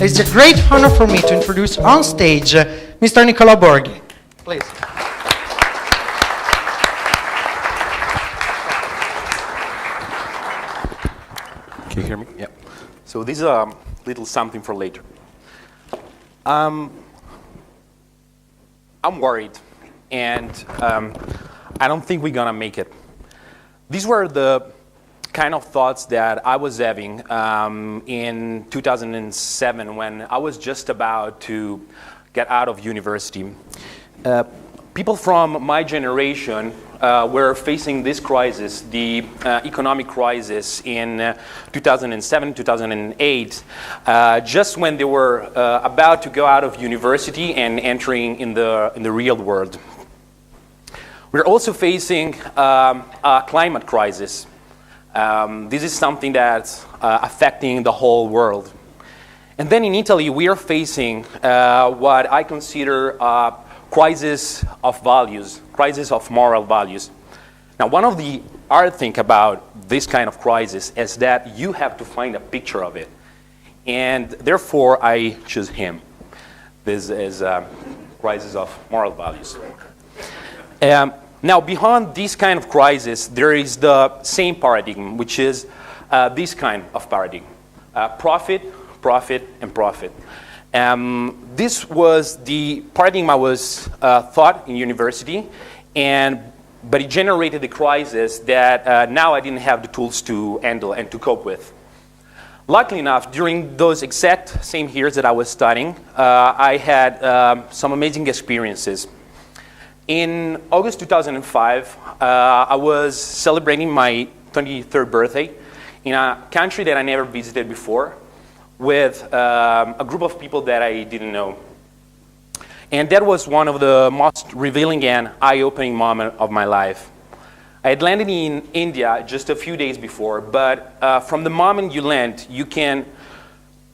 It's a great honor for me to introduce on stage Mr. Nicolò Borghi. Please. Can you hear me? Yeah. So this is a little something for later. I'm worried, and I don't think we're gonna make it. These were the kind of thoughts that I was having in 2007 when I was just about to get out of university. People from my generation were facing this crisis, the economic crisis in 2007, 2008, just when they were about to go out of university and entering in the real world. We're also facing a climate crisis. This is something that's affecting the whole world. And then in Italy, we are facing what I consider a crisis of values, crisis of moral values. Now, one of the hard things about this kind of crisis is that you have to find a picture of it. And therefore, I choose him. This is a crisis of moral values. Now, beyond this kind of crisis, there is the same paradigm, which is this kind of paradigm. Profit, profit, and profit. This was the paradigm I was taught in university, but it generated the crisis that now I didn't have the tools to handle and to cope with. Luckily enough, during those exact same years that I was studying, I had some amazing experiences. In August 2005, I was celebrating my 23rd birthday in a country that I never visited before with a group of people that I didn't know. And that was one of the most revealing and eye-opening moments of my life. I had landed in India just a few days before, but from the moment you land, you can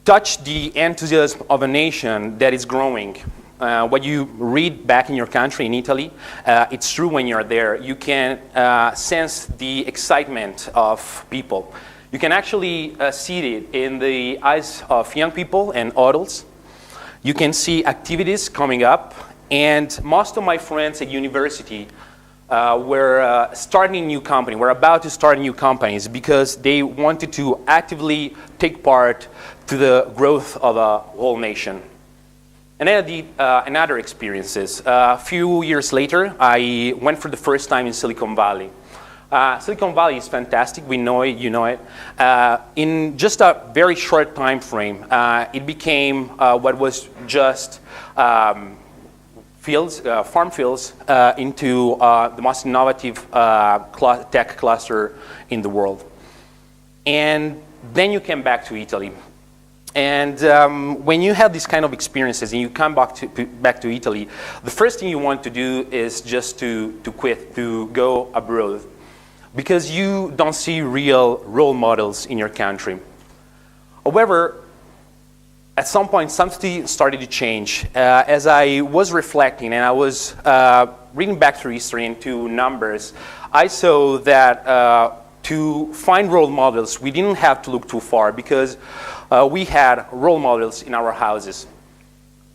touch the enthusiasm of a nation that is growing. What you read back in your country, in Italy, it's true when you're there. You can sense the excitement of people. You can actually see it in the eyes of young people and adults. You can see activities coming up. And most of my friends at university were starting new companies, were about to start new companies because they wanted to actively take part to the growth of a whole nation. And then I did another experiences. A few years later, I went for the first time in Silicon Valley. Silicon Valley is fantastic. We know it, you know it. In just a very short time frame, it became what was just fields, farm fields, into the most innovative tech cluster in the world. And then you came back to Italy. And when you have these kind of experiences and you come back to Italy, the first thing you want to do is just to quit, to go abroad, because you don't see real role models in your country. However, at some point, something started to change. As I was reflecting and I was reading back through history into numbers, I saw that to find role models, we didn't have to look too far because we had role models in our houses.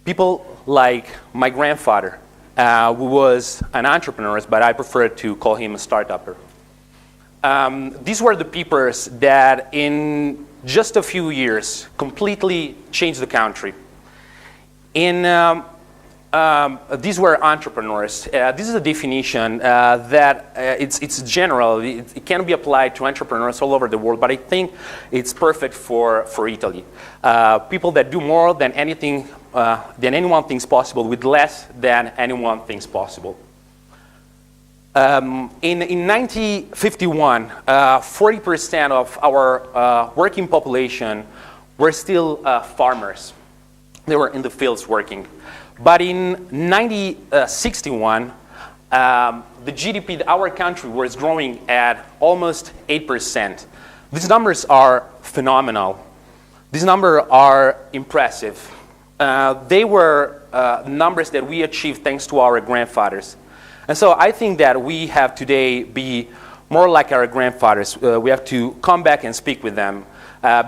People like my grandfather, who was an entrepreneur, but I prefer to call him a start-upper. These were the people that in just a few years completely changed the country. These were entrepreneurs. This is a definition that it's general. It can be applied to entrepreneurs all over the world, but I think it's perfect for Italy. People that do more than anyone thinks possible with less than anyone thinks possible. In 1951, 40% of our working population were still farmers. They were in the fields working. But in 1961, the GDP of our country was growing at almost 8%. These numbers are phenomenal. These numbers are impressive. They were numbers that we achieved thanks to our grandfathers. And so I think that we have today be more like our grandfathers. We have to come back and speak with them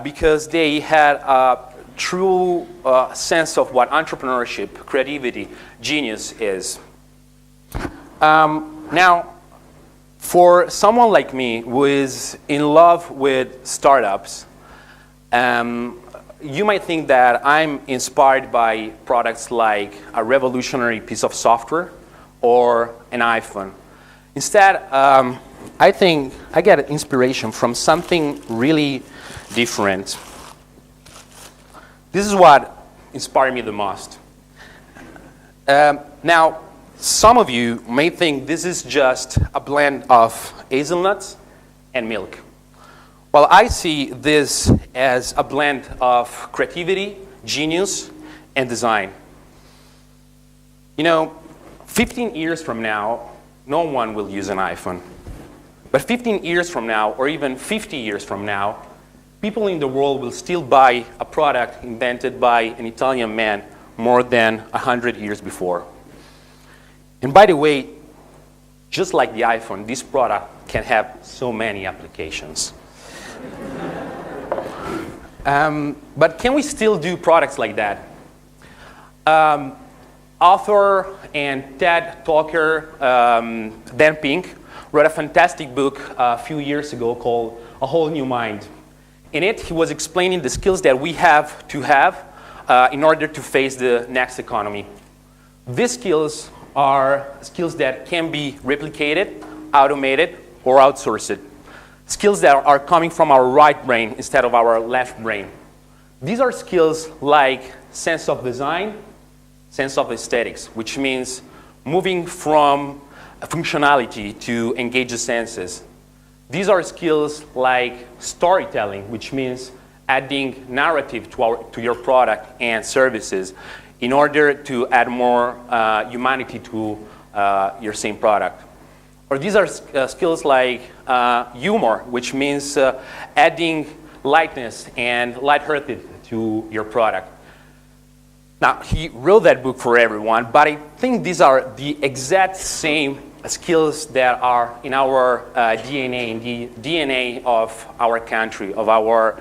because they had a true sense of what entrepreneurship, creativity, genius is. Now, for someone like me who is in love with startups, you might think that I'm inspired by products like a revolutionary piece of software or an iPhone. Instead, I think I get inspiration from something really different. This is what inspired me the most. Now, some of you may think this is just a blend of hazelnuts and milk. Well, I see this as a blend of creativity, genius, and design. You know, 15 years from now, no one will use an iPhone. But 15 years from now, or even 50 years from now, people in the world will still buy a product invented by an Italian man more than 100 years before. And by the way, just like the iPhone, this product can have so many applications. But can we still do products like that? Author and TED talker Dan Pink wrote a fantastic book a few years ago called A Whole New Mind. In it, he was explaining the skills that we have to have in order to face the next economy. These skills are skills that can be replicated, automated, or outsourced. Skills that are coming from our right brain instead of our left brain. These are skills like sense of design, sense of aesthetics, which means moving from functionality to engage the senses. These are skills like storytelling, which means adding narrative to your product and services in order to add more humanity to your same product. Or these are skills like humor, which means adding lightness and lighthearted to your product. Now, he wrote that book for everyone, but I think these are the exact same skills that are in our DNA, in the DNA of our country, of our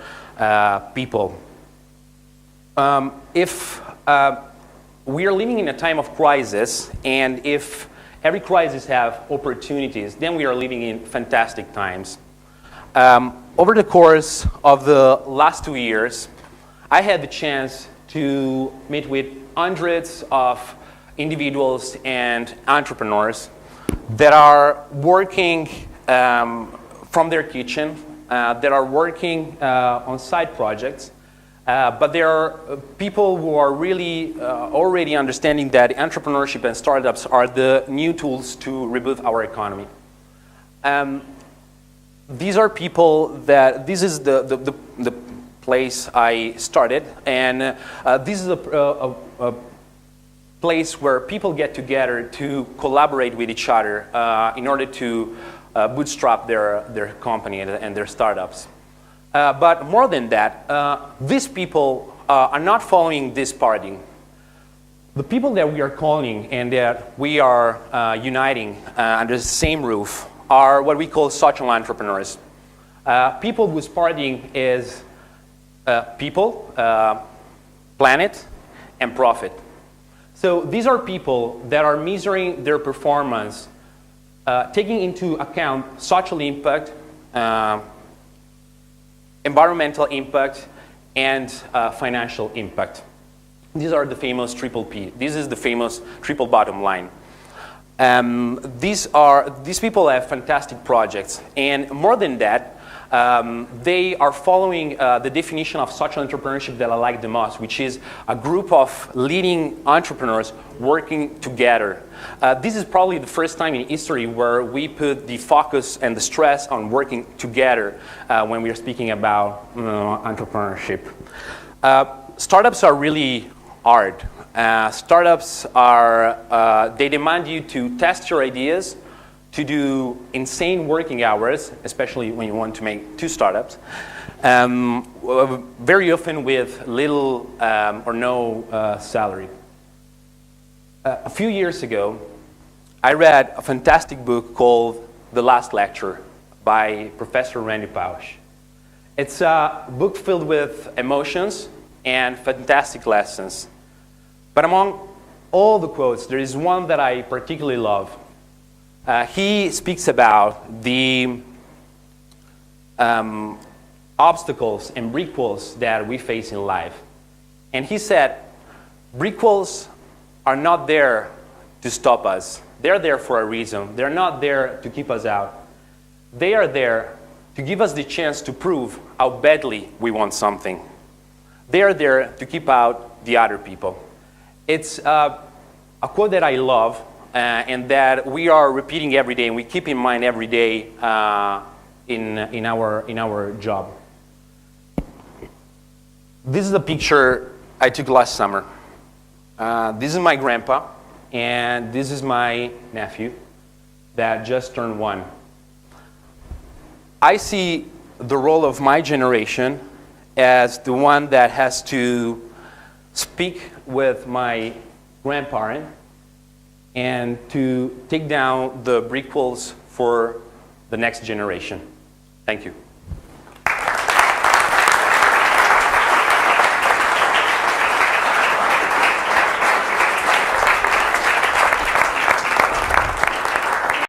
people. If we are living in a time of crisis, and if every crisis has opportunities, then we are living in fantastic times. Over the course of the last 2 years, I had the chance to meet with hundreds of individuals and entrepreneurs that are working from their kitchen, that are working on side projects, but there are people who are really already understanding that entrepreneurship and startups are the new tools to reboot our economy. These are people that, this is the place I started, and this is a place where people get together to collaborate with each other in order to bootstrap their company and their startups. But more than that, these people are not following this paradigm. The people that we are calling and that we are uniting under the same roof are what we call social entrepreneurs. People whose paradigm is people, planet, and profit. So these are people that are measuring their performance, taking into account social impact, environmental impact, and financial impact. These are the famous triple P. This is the famous triple bottom line. These people have fantastic projects, and more than that, they are following the definition of social entrepreneurship that I like the most, which is a group of leading entrepreneurs working together. This is probably the first time in history where we put the focus and the stress on working together when we are speaking about entrepreneurship. Startups are really hard. Startups are, they demand you to test your ideas, to do insane working hours, especially when you want to make 2 startups, very often with little or no salary. A few years ago, I read a fantastic book called The Last Lecture by Professor Randy Pausch. It's a book filled with emotions and fantastic lessons. But among all the quotes, there is one that I particularly love. He speaks about the obstacles and brick walls that we face in life. And he said, brick walls are not there to stop us. They're there for a reason. They're not there to keep us out. They are there to give us the chance to prove how badly we want something. They are there to keep out the other people. It's a quote that I love and that we are repeating every day and we keep in mind every day in our job. This is a picture I took last summer. This is my grandpa, and this is my nephew that just turned 1. I see the role of my generation as the one that has to speak with my grandparent and to take down the brick walls for the next generation. Thank you.